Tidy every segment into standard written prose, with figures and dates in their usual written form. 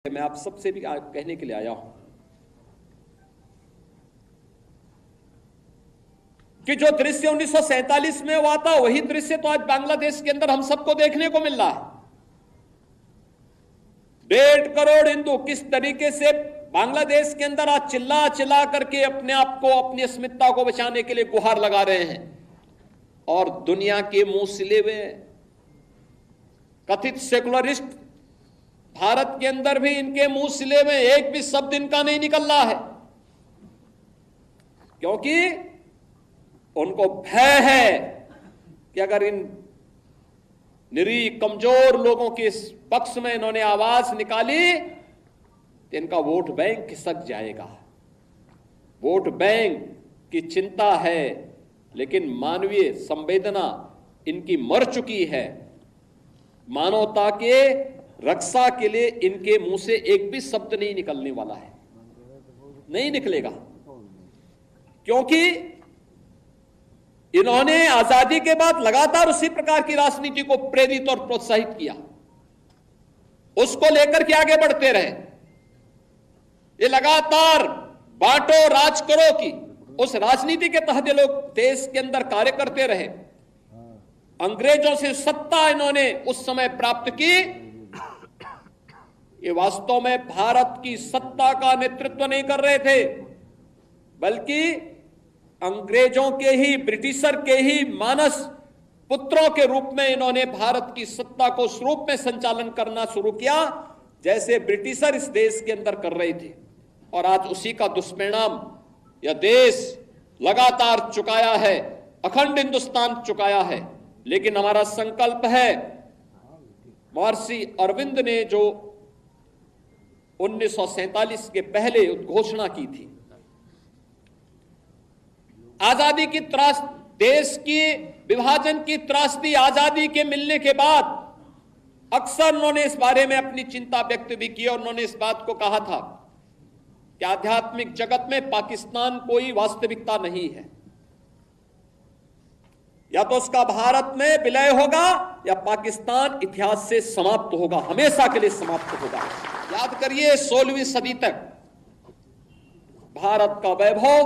मैं आप सबसे भी कहने के लिए आया हूं कि जो दृश्य 1947 में हुआ था वही दृश्य तो आज बांग्लादेश के अंदर हम सबको देखने को मिल रहा है। 1.5 करोड़ हिंदू किस तरीके से बांग्लादेश के अंदर आज चिल्ला चिल्ला करके अपने आप को, अपनी अस्मिता को बचाने के लिए गुहार लगा रहे हैं और दुनिया के मुंह सिले हुए कथित सेकुलरिस्ट भारत के अंदर भी इनके मुंह सिले में एक भी शब्द इनका नहीं निकल रहा है, क्योंकि उनको भय है कि अगर इन निरीह कमजोर लोगों के इस पक्ष में इन्होंने आवाज निकाली तो इनका वोट बैंक खिसक जाएगा। वोट बैंक की चिंता है, लेकिन मानवीय संवेदना इनकी मर चुकी है। मानवता के रक्षा के लिए इनके मुंह से एक भी शब्द नहीं निकलने वाला है, नहीं निकलेगा, क्योंकि इन्होंने आजादी के बाद लगातार उसी प्रकार की राजनीति को प्रेरित और प्रोत्साहित किया, उसको लेकर के आगे बढ़ते रहे। ये लगातार बांटो राज करो की उस राजनीति के तहत ये लोग देश के अंदर कार्य करते रहे। अंग्रेजों से सत्ता इन्होंने उस समय प्राप्त की। ये वास्तव में भारत की सत्ता का नेतृत्व नहीं कर रहे थे, बल्कि अंग्रेजों के ही, ब्रिटिशर के ही मानस पुत्रों के रूप में इन्होंने भारत की सत्ता को उस रूप में संचालन करना शुरू किया जैसे ब्रिटिशर इस देश के अंदर कर रहे थे। और आज उसी का दुष्परिणाम यह देश लगातार चुकाया है, अखंड हिंदुस्तान चुकाया है। लेकिन हमारा संकल्प है, महर्षि अरविंद ने जो 1947 के पहले घोषणा की थी, आजादी की त्रास, देश की विभाजन की त्रासदी आजादी के मिलने के बाद अक्सर उन्होंने इस बारे में अपनी चिंता व्यक्त भी की और उन्होंने इस बात को कहा था कि आध्यात्मिक जगत में पाकिस्तान कोई वास्तविकता नहीं है, या तो उसका भारत में विलय होगा या पाकिस्तान इतिहास से समाप्त होगा, हमेशा के लिए समाप्त होगा। याद करिए, 16वीं सदी तक भारत का वैभव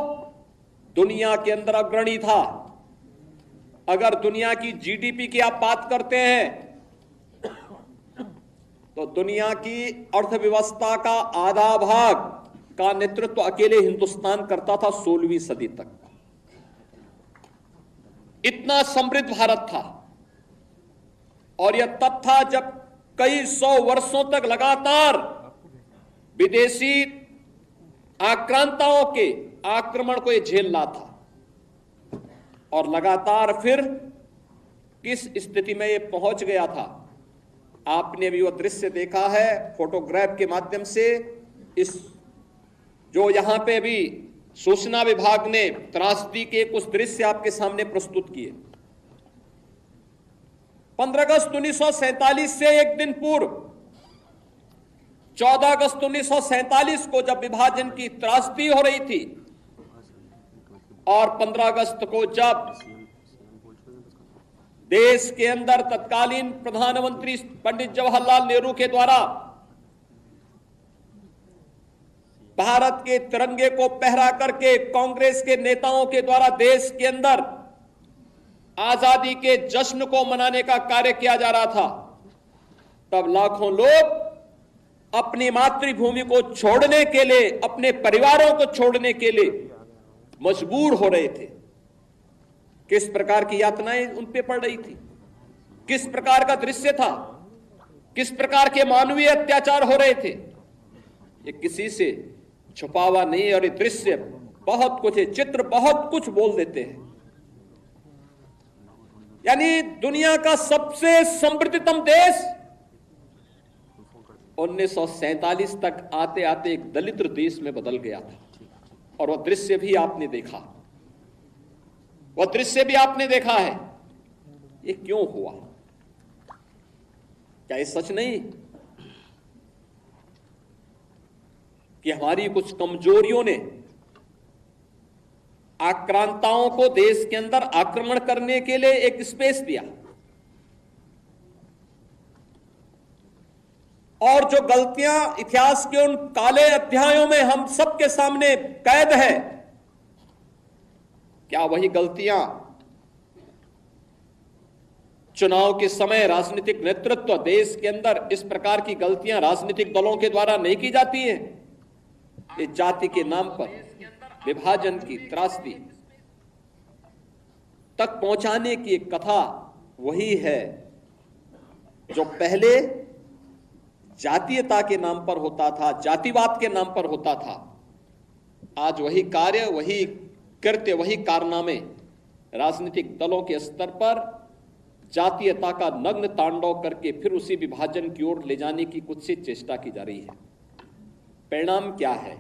दुनिया के अंदर अग्रणी था। अगर दुनिया की जीडीपी की आप बात करते हैं तो दुनिया की अर्थव्यवस्था का आधा भाग का नेतृत्व अकेले हिंदुस्तान करता था 16वीं सदी तक। इतना समृद्ध भारत था। और यह तब था जब कई सौ वर्षों तक लगातार विदेशी आक्रांताओं के आक्रमण को यह झेल रहा था और लगातार फिर किस स्थिति में यह पहुंच गया था। आपने भी वह दृश्य देखा है फोटोग्राफ के माध्यम से। इस जो यहां पे भी सूचना विभाग ने त्रासदी के कुछ दृश्य आपके सामने प्रस्तुत किए। 15 अगस्त 1947 से एक दिन पूर्व 14 अगस्त 1947 को जब विभाजन की त्रासदी हो रही थी और 15 अगस्त को जब देश के अंदर तत्कालीन प्रधानमंत्री पंडित जवाहरलाल नेहरू के द्वारा भारत के तिरंगे को पहरा करके कांग्रेस के नेताओं के द्वारा देश के अंदर आजादी के जश्न को मनाने का कार्य किया जा रहा था, तब लाखों लोग अपनी मातृभूमि को छोड़ने के लिए, अपने परिवारों को छोड़ने के लिए मजबूर हो रहे थे। किस प्रकार की यातनाएं उन पे पड़ रही थी, किस प्रकार का दृश्य था, किस प्रकार के मानवीय अत्याचार हो रहे थे, ये किसी से छुपा हुआ नहीं। और ये दृश्य बहुत कुछ है, चित्र बहुत कुछ बोल देते हैं। यानी दुनिया का सबसे समृद्धतम देश 1947 तक आते आते एक दलित देश में बदल गया था। और वह दृश्य भी आपने देखा, वह दृश्य भी आपने देखा है। ये क्यों हुआ? क्या ये सच नहीं कि हमारी कुछ कमजोरियों ने आक्रांताओं को देश के अंदर आक्रमण करने के लिए एक स्पेस दिया और जो गलतियां इतिहास के उन काले अध्यायों में हम सबके सामने कैद है, क्या वही गलतियां चुनाव के समय राजनीतिक नेतृत्व देश के अंदर इस प्रकार की गलतियां राजनीतिक दलों के द्वारा नहीं की जाती हैं? इस जाति के नाम पर विभाजन की त्रासदी तक पहुंचाने की एक कथा वही है जो पहले जातीयता के नाम पर होता था, जातिवाद के नाम पर होता था। आज वही कार्य, वही कृत्य, वही कारनामे राजनीतिक दलों के स्तर पर जातीयता का नग्न तांडव करके फिर उसी विभाजन की ओर ले जाने की कुत्सित चेष्टा की जा रही है। परिणाम क्या है?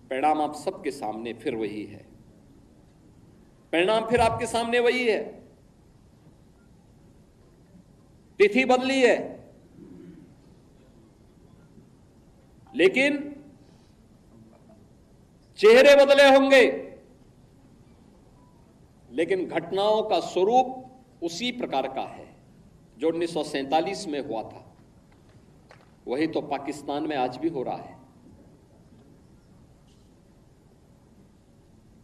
परिणाम आप सबके सामने फिर वही है। परिणाम फिर आपके सामने वही है। तिथि बदली है, लेकिन चेहरे बदले होंगे, लेकिन घटनाओं का स्वरूप उसी प्रकार का है जो 1947 में हुआ था। वही तो पाकिस्तान में आज भी हो रहा है।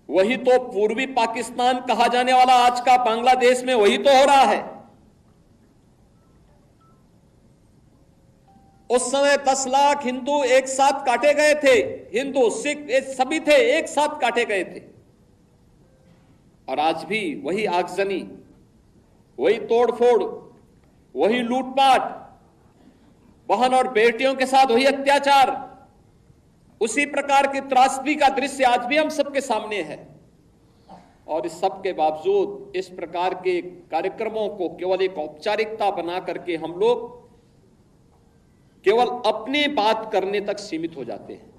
वही तो पूर्वी पाकिस्तान कहा जाने वाला आज का बांग्लादेश में वही तो हो रहा है। उस समय 10 लाख हिंदू एक साथ काटे गए थे। हिंदू, सिख सभी थे, एक साथ काटे गए थे। और आज भी वही आगजनी, वही तोड़फोड़, वही लूटपाट, बहन और बेटियों के साथ वही अत्याचार, उसी प्रकार की त्रासदी का दृश्य आज भी हम सबके सामने है। और इस सब के बावजूद इस प्रकार के कार्यक्रमों को केवल एक औपचारिकता बना करके हम लोग केवल अपनी बात करने तक सीमित हो जाते हैं।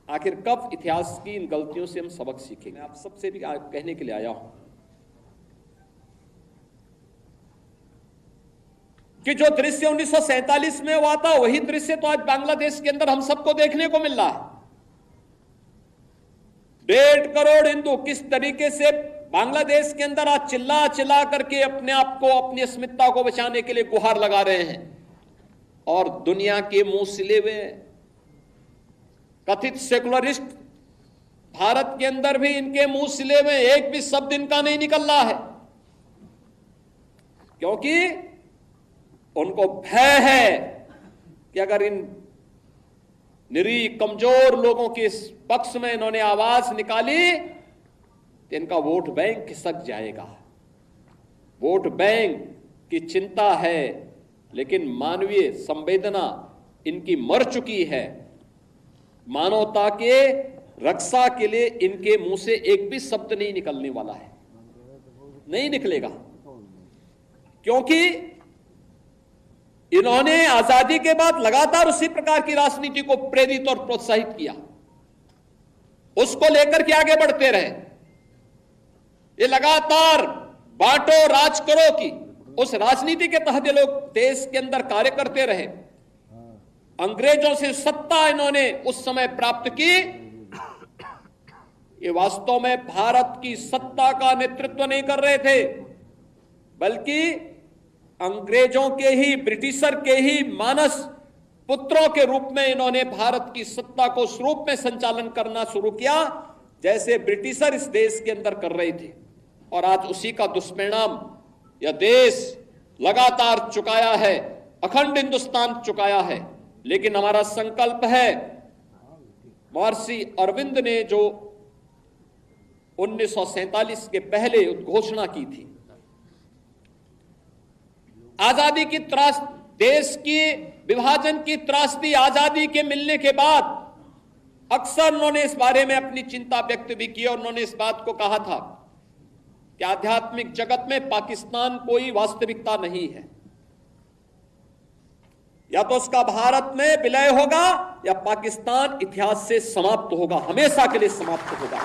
आखिर कब इतिहास की इन गलतियों से हम सबक सीखेंगे? आप सबसे भी कहने के लिए आया हूं कि जो दृश्य 1947 में हुआ था वही दृश्य तो आज बांग्लादेश के अंदर हम सबको देखने को मिल रहा है। 1.5 करोड़ हिंदू किस तरीके से बांग्लादेश के अंदर आज चिल्ला चिल्ला करके अपने आप को, अपनी अस्मिता को बचाने के लिए गुहार लगा रहे हैं। और दुनिया के मुंह सिले हुए कथित सेकुलरिस्ट भारत के अंदर भी इनके मुंह सिले हुए एक भी शब्द इनका नहीं निकल रहा है, क्योंकि उनको भय है कि अगर इन निरीह कमजोर लोगों के इस पक्ष में इन्होंने आवाज निकाली तो इनका वोट बैंक खिसक जाएगा। वोट बैंक की चिंता है, लेकिन मानवीय संवेदना इनकी मर चुकी है। मानवता के रक्षा के लिए इनके मुंह से एक भी शब्द नहीं निकलने वाला है, नहीं निकलेगा, क्योंकि इन्होंने आजादी के बाद लगातार उसी प्रकार की राजनीति को प्रेरित और प्रोत्साहित किया, उसको लेकर के आगे बढ़ते रहे। ये लगातार बांटो राज करो की उस राजनीति के तहत ये लोग देश के अंदर कार्य करते रहे। अंग्रेजों से सत्ता इन्होंने उस समय प्राप्त की। ये वास्तव में भारत की सत्ता का नेतृत्व नहीं कर रहे थे, बल्कि अंग्रेजों के ही, ब्रिटिशर के ही मानस पुत्रों के रूप में इन्होंने भारत की सत्ता को उस रूप में संचालन करना शुरू किया जैसे ब्रिटिशर इस देश के अंदर कर रहे थे। और आज उसी का दुष्परिणाम यह देश लगातार चुकाया है, अखंड हिंदुस्तान चुकाया है। लेकिन हमारा संकल्प है, महर्षि अरविंद ने जो 1947 के पहले घोषणा की थी, आजादी की त्रास, देश की विभाजन की त्रासदी आजादी के मिलने के बाद अक्सर उन्होंने इस बारे में अपनी चिंता व्यक्त भी की। और उन्होंने इस बात को कहा था कि आध्यात्मिक जगत में पाकिस्तान कोई वास्तविकता नहीं है, या तो उसका भारत में विलय होगा या पाकिस्तान इतिहास से समाप्त होगा, हमेशा के लिए समाप्त होगा।